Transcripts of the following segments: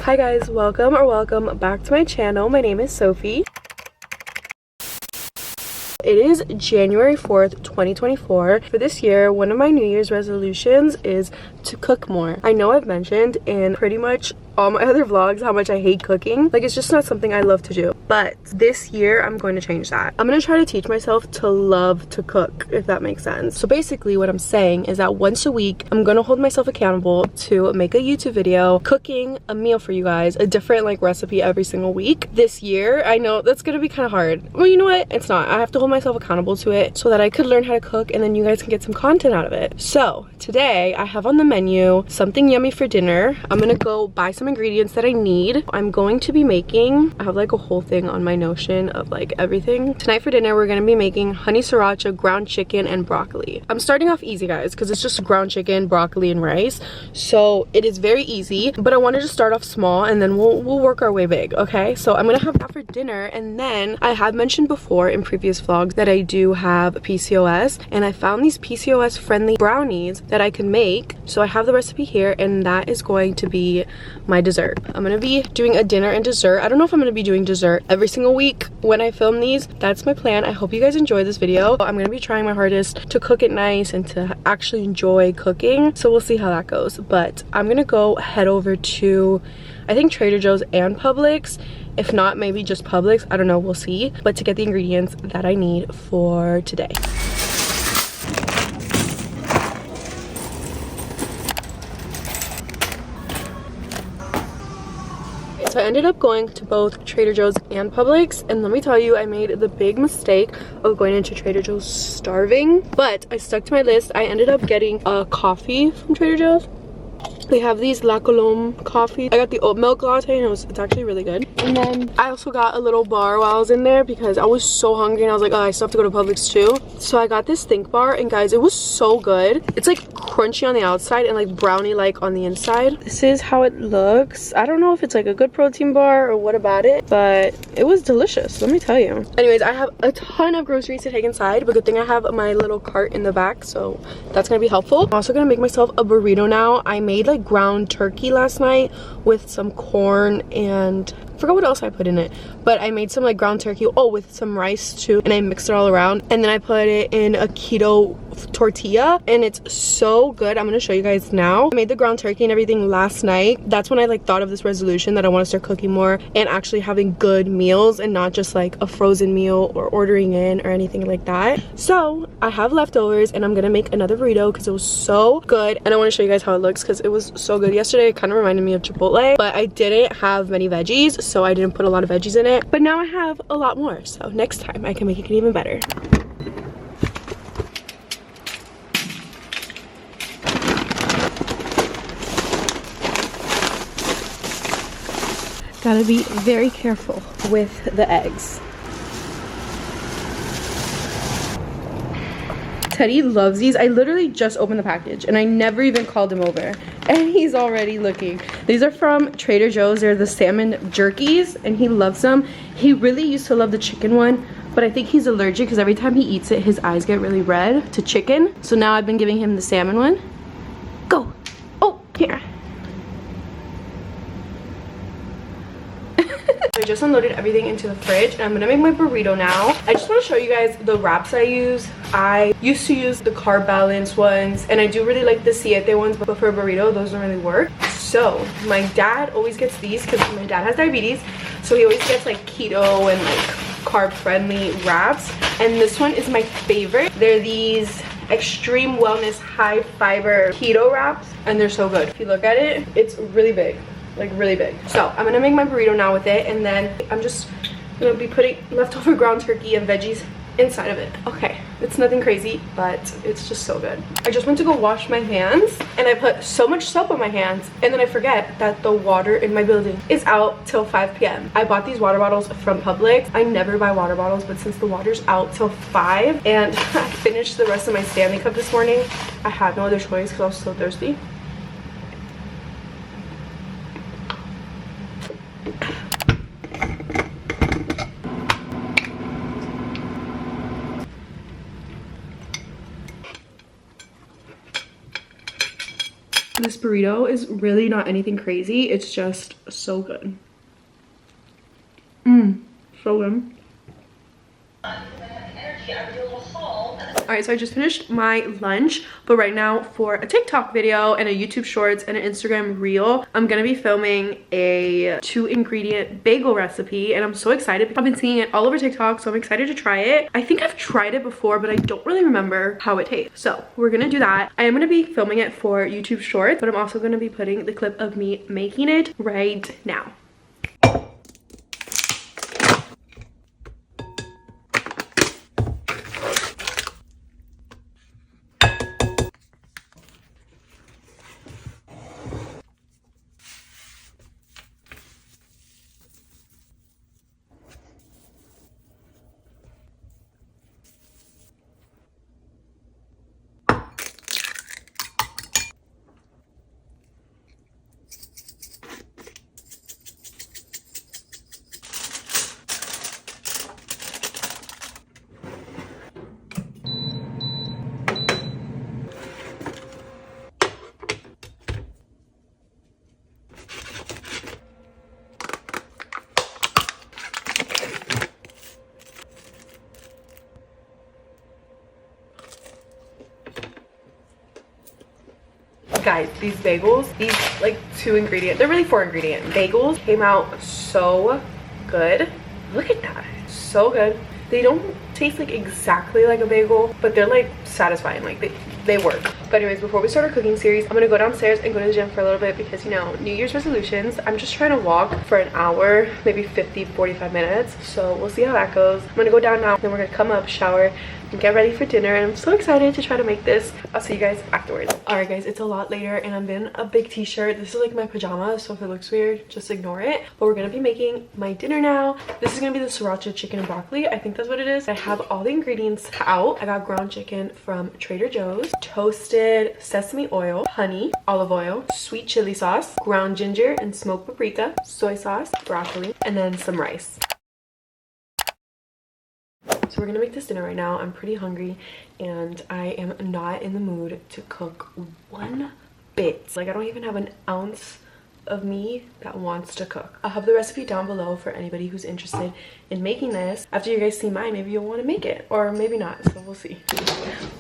Hi guys, welcome back to my channel. My name is Sophie. It is January 4th, 2024. For this year, one of my New Year's resolutions is to cook more. I know I've mentioned in pretty much all my other vlogs how much I hate cooking. Like, it's just not something I love to do. But this year, I'm going to change that. I'm going to try to teach myself to love to cook, if that makes sense. So basically what I'm saying is that once a week, I'm going to hold myself accountable to make a YouTube video, cooking a meal for you guys, a different like recipe every single week. This year, I know that's going to be kind of hard. Well, you know what? It's not. I have to hold myself accountable to it so that I could learn how to cook and then you guys can get some content out of it. So today I have on the menu something yummy for dinner. I'm going to go buy some ingredients that I need. I'm going to be making, I have like a whole thing on my Notion of like everything. Tonight for dinner, we're going to be making honey sriracha, ground chicken, and broccoli. I'm starting off easy, guys, because it's just ground chicken, broccoli, and rice. So it is very easy, but I wanted to start off small and then we'll work our way big, okay? So I'm going to have that for dinner, and then I have mentioned before in previous vlogs that I do have PCOS, and I found these PCOS friendly brownies that I can make. So I have the recipe here, and that is going to be my dessert. I'm gonna be doing a dinner and dessert. I don't know if I'm gonna be doing dessert every single week when I film these. That's my plan. I hope you guys enjoy this video. I'm gonna be trying my hardest to cook it nice and to actually enjoy cooking. So we'll see how that goes. But I'm gonna go head over to, I think, Trader Joe's and Publix. If not, maybe just Publix. I don't know, we'll see. But to get the ingredients that I need for today. So I ended up going to both Trader Joe's and Publix, and let me tell you, I made the big mistake of going into Trader Joe's starving, but I stuck to my list. I ended up getting a coffee from Trader Joe's. They have these La Colombe coffee. I got the oat milk latte, and it's actually really good. And then I also got a little bar while I was in there because I was so hungry and I was like, oh, I still have to go to Publix too. So I got this Think bar, and guys, it was so good. It's like crunchy on the outside and like brownie like on the inside. This is how it looks. I don't know if it's like a good protein bar or what about it, but it was delicious, let me tell you. Anyways, I have a ton of groceries to take inside, but good thing I have my little cart in the back, so that's gonna be helpful. I'm also gonna make myself a burrito now. I made like ground turkey last night with some corn and I forgot what else I put in it, but I made some like ground turkey, oh, with some rice too, and I mixed it all around, and then I put it in a keto tortilla, and it's so good. I'm gonna show you guys now. I made the ground turkey and everything last night. That's when I like thought of this resolution that I want to start cooking more and actually having good meals and not just like a frozen meal or ordering in or anything like that. So I have leftovers, and I'm gonna make another burrito because it was so good, and I want to show you guys how it looks because it was so good. Yesterday it kind of reminded me of Chipotle, but I didn't have many veggies, so I didn't put a lot of veggies in it, but now I have a lot more, so next time I can make it even better. Gotta be very careful with the eggs. Teddy loves these. I literally just opened the package and I never even called him over, and he's already looking. These are from Trader Joe's. They're the salmon jerkies, and he loves them. He really used to love the chicken one, but I think he's allergic because every time he eats it, his eyes get really red to chicken. So now I've been giving him the salmon one. Go. Oh, here. I just unloaded everything into the fridge, and I'm gonna make my burrito now. I just want to show you guys the wraps I use. I used to use the carb balance ones, and I do really like the siete ones, but for a burrito, those don't really work. So my dad always gets these because my dad has diabetes, so he always gets like keto and like carb friendly wraps, and this one is my favorite. They're these extreme wellness high fiber keto wraps, and they're so good. If you look at it, it's really big. Like really big. So I'm gonna make my burrito now with it, and then I'm just gonna be putting leftover ground turkey and veggies inside of it. Okay, it's nothing crazy, but it's just so good. I just went to go wash my hands, and I put so much soap on my hands, and then I forget that the water in my building is out till 5 p.m. I bought these water bottles from Publix. I never buy water bottles, but since the water's out till 5, and I finished the rest of my Stanley Cup this morning, I had no other choice because I was so thirsty. This This burrito is really not anything crazy. It's just so good. So good. Alright, so I just finished my lunch, but right now for a TikTok video and a YouTube Shorts and an Instagram Reel, I'm gonna be filming a 2-ingredient bagel recipe, and I'm so excited. I've been seeing it all over TikTok, so I'm excited to try it. I think I've tried it before, but I don't really remember how it tastes. So we're gonna do that. I am gonna be filming it for YouTube Shorts, but I'm also gonna be putting the clip of me making it right now. Guys, these bagels, these like 2-ingredient, they're really 4-ingredient bagels came out so good. Look at that, so good. They don't taste like exactly like a bagel, but they're like satisfying, like they work. But anyways, before we start our cooking series, I'm gonna go downstairs and go to the gym for a little bit because, you know, New Year's resolutions. I'm just trying to walk for an hour, maybe 50-45 minutes, so we'll see how that goes. I'm gonna go down now, then we're gonna come up, shower, and get ready for dinner, and I'm so excited to try to make this. I'll see you guys afterwards. Alright guys, it's a lot later and I'm in a big t-shirt. This is like my pajamas, so if it looks weird, just ignore it. But we're gonna be making my dinner now. This is gonna be the sriracha chicken and broccoli. I think that's what it is. I have all the ingredients out. I got ground chicken from Trader Joe's, toasted sesame oil, honey, olive oil, sweet chili sauce, ground ginger and smoked paprika, soy sauce, broccoli, and then some rice. So we're gonna make this dinner right now. I'm pretty hungry and I am not in the mood to cook one bit. Like, I don't even have an ounce of me that wants to cook. I'll have the recipe down below for anybody who's interested in making this. After you guys see mine, maybe you'll want to make it, or maybe not, so we'll see.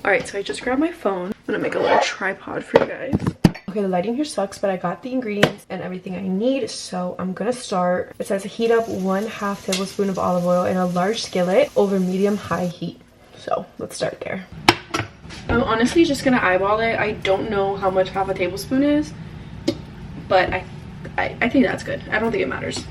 All right, so I just grabbed my phone. I'm gonna make a little tripod for you guys. Okay, the lighting here sucks, but I got the ingredients and everything I need, so I'm gonna start. It says heat up 1/2 tablespoon of olive oil in a large skillet over medium-high heat. So let's start there. I'm honestly just gonna eyeball it. I don't know how much 1/2 tablespoon is, but I think that's good. I don't think it matters.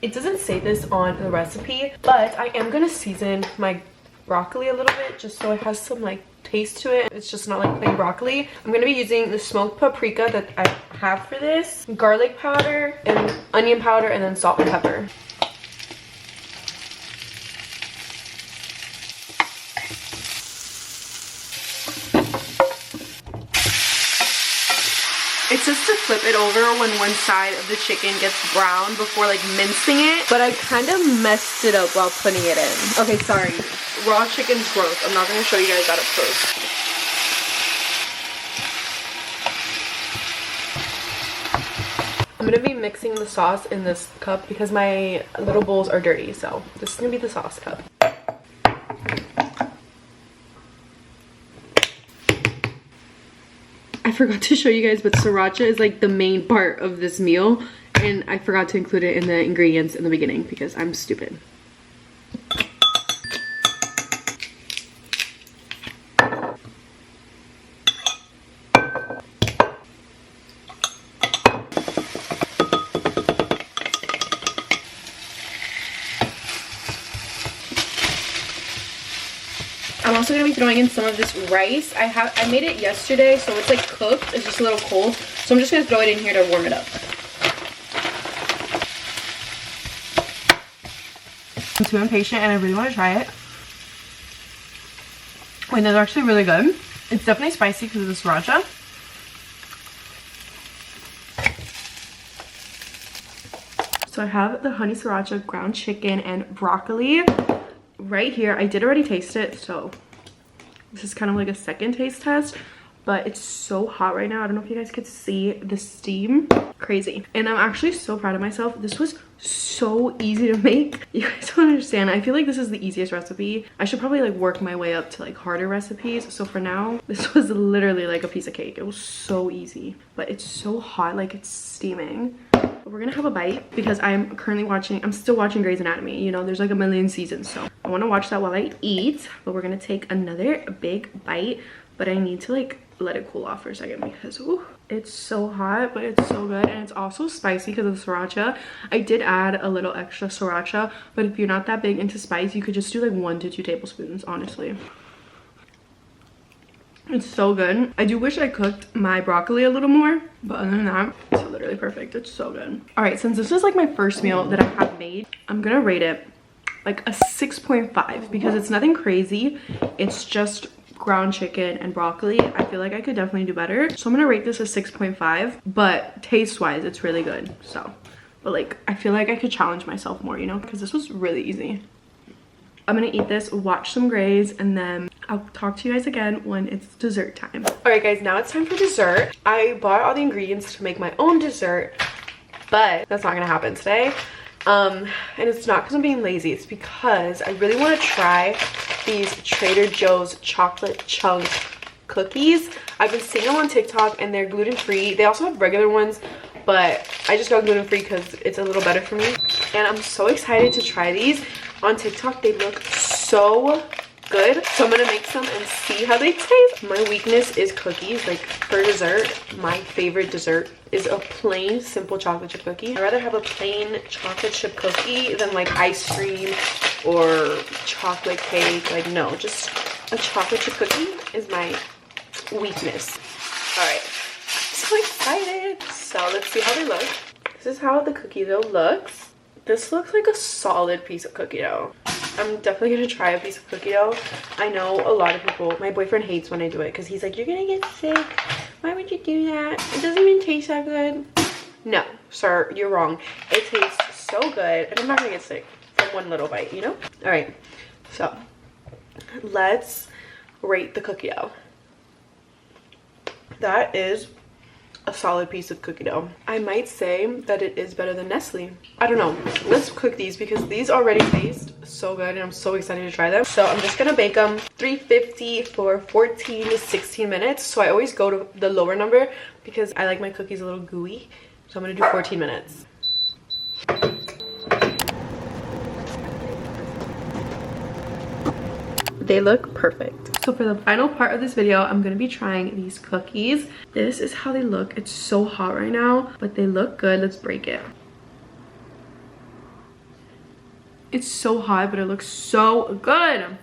It doesn't say this on the recipe, but I am gonna season my broccoli a little bit just so it has some like taste to it. It's just not like plain broccoli. I'm gonna be using the smoked paprika that I have for this, garlic powder and onion powder, and then salt and pepper. It says to flip it over when one side of the chicken gets brown before like mincing it, but I kind of messed it up while putting it in. Okay, sorry. Raw chicken's gross. I'm not going to show you guys that up close. I'm going to be mixing the sauce in this cup because my little bowls are dirty, so this is going to be the sauce cup. I forgot to show you guys, but sriracha is like the main part of this meal, and I forgot to include it in the ingredients in the beginning because I'm stupid. I'm also gonna be throwing in some of this rice. I made it yesterday, so it's like cooked. It's just a little cold, so I'm just gonna throw it in here to warm it up. I'm too impatient and I really want to try it. Wait, those are actually really good. It's definitely spicy because of the sriracha. So I have the honey sriracha, ground chicken, and broccoli. right here, I did already taste it, so this is kind of like a second taste test. But it's so hot right now. I don't know if you guys could see the steam. Crazy. And I'm actually so proud of myself. This was so easy to make. You guys don't understand. I feel like this is the easiest recipe. I should probably like work my way up to like harder recipes. So for now, this was literally like a piece of cake. It was so easy. But it's so hot, like it's steaming. But we're gonna have a bite because I'm still watching Grey's Anatomy. You know, there's like a million seasons. So I wanna watch that while I eat. But we're gonna take another big bite. But I need to like let it cool off for a second because ooh, it's so hot, but it's so good. And it's also spicy because of the sriracha. I did add a little extra sriracha, but if you're not that big into spice, you could just do like 1 to 2 tablespoons, honestly. It's so good. I do wish I cooked my broccoli a little more, but other than that, it's literally perfect. It's so good. All right, since this is like my first meal that I have made, I'm gonna rate it like a 6.5 because it's nothing crazy. It's just ground chicken and broccoli. I feel like I could definitely do better, so I'm gonna rate this a 6.5, but taste wise it's really good. So but like I feel like I could challenge myself more, you know, because this was really easy. I'm gonna eat this, watch some Grays, and then I'll talk to you guys again when it's dessert time. All right guys, now it's time for dessert. I bought all the ingredients to make my own dessert, but that's not gonna happen today. And it's not because I'm being lazy, it's because I really want to try these Trader Joe's chocolate chunk cookies. I've been seeing them on TikTok and they're gluten-free. They also have regular ones, but I just got gluten-free because it's a little better for me. And I'm so excited to try these. On TikTok, they look so good. So I'm gonna make some and see how they taste. My weakness is cookies. Like for dessert, my favorite dessert is a plain simple chocolate chip cookie. I'd rather have a plain chocolate chip cookie than like ice cream or chocolate cake. Like no, just a chocolate chip cookie is my weakness. All right, I'm so excited. So let's see how they look. This is how the cookie dough looks. This looks like a solid piece of cookie dough. I'm definitely gonna try a piece of cookie dough. I know a lot of people, my boyfriend hates when I do it because he's like, you're gonna get sick. Why would you do that? It doesn't even taste that good. No, sir, you're wrong. It tastes so good and I'm not gonna get sick from one little bite, you know? All right, so let's rate the cookie dough. That is a solid piece of cookie dough. I might say that it is better than Nestle. I don't know. Let's cook these because these already taste so good and I'm so excited to try them. So I'm just gonna bake them 350 for 14 to 16 minutes. So I always go to the lower number because I like my cookies a little gooey. So I'm gonna do 14 minutes. They look perfect. So for the final part of this video, I'm gonna be trying these cookies. This is how they look. It's so hot right now, but they look good. Let's break it. It's so hot, but it looks so good.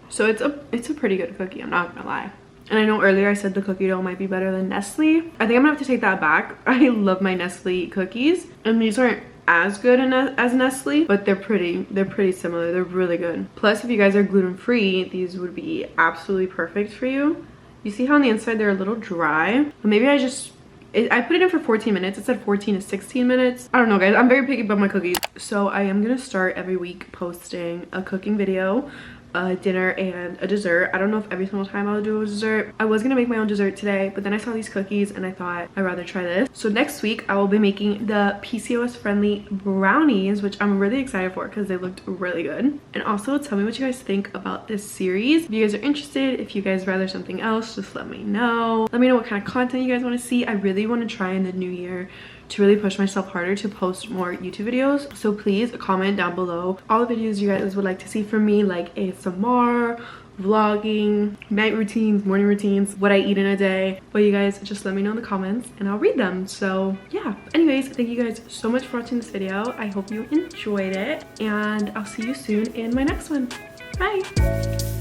So it's a pretty good cookie, I'm not gonna lie. And I know earlier I said the cookie dough might be better than Nestle. I think I'm gonna have to take that back. I love my Nestle cookies, and these aren't as good as Nestle, but they're pretty similar. They're really good. Plus, if you guys are gluten-free, these would be absolutely perfect for you. You see how on the inside they're a little dry? Maybe I put it in for 14 minutes. It said 14 to 16 minutes. I don't know, guys. I'm very picky about my cookies. So I am gonna start every week posting a cooking video, a dinner, and a dessert. I don't know if every single time I'll do a dessert. I was gonna make my own dessert today, but then I saw these cookies and I thought I'd rather try this. So next week I will be making the PCOS friendly brownies, which I'm really excited for because they looked really good. And also tell me what you guys think about this series. If you guys are interested, if you guys rather something else, just let me know. Let me know what kind of content you guys want to see. I really want to try in the new year to really push myself harder to post more YouTube videos. So please comment down below all the videos you guys would like to see from me, like ASMR, vlogging, night routines, morning routines, what I eat in a day. But you guys just let me know in the comments and I'll read them. So yeah, anyways, thank you guys so much for watching this video. I hope you enjoyed it and I'll see you soon in my next one. Bye.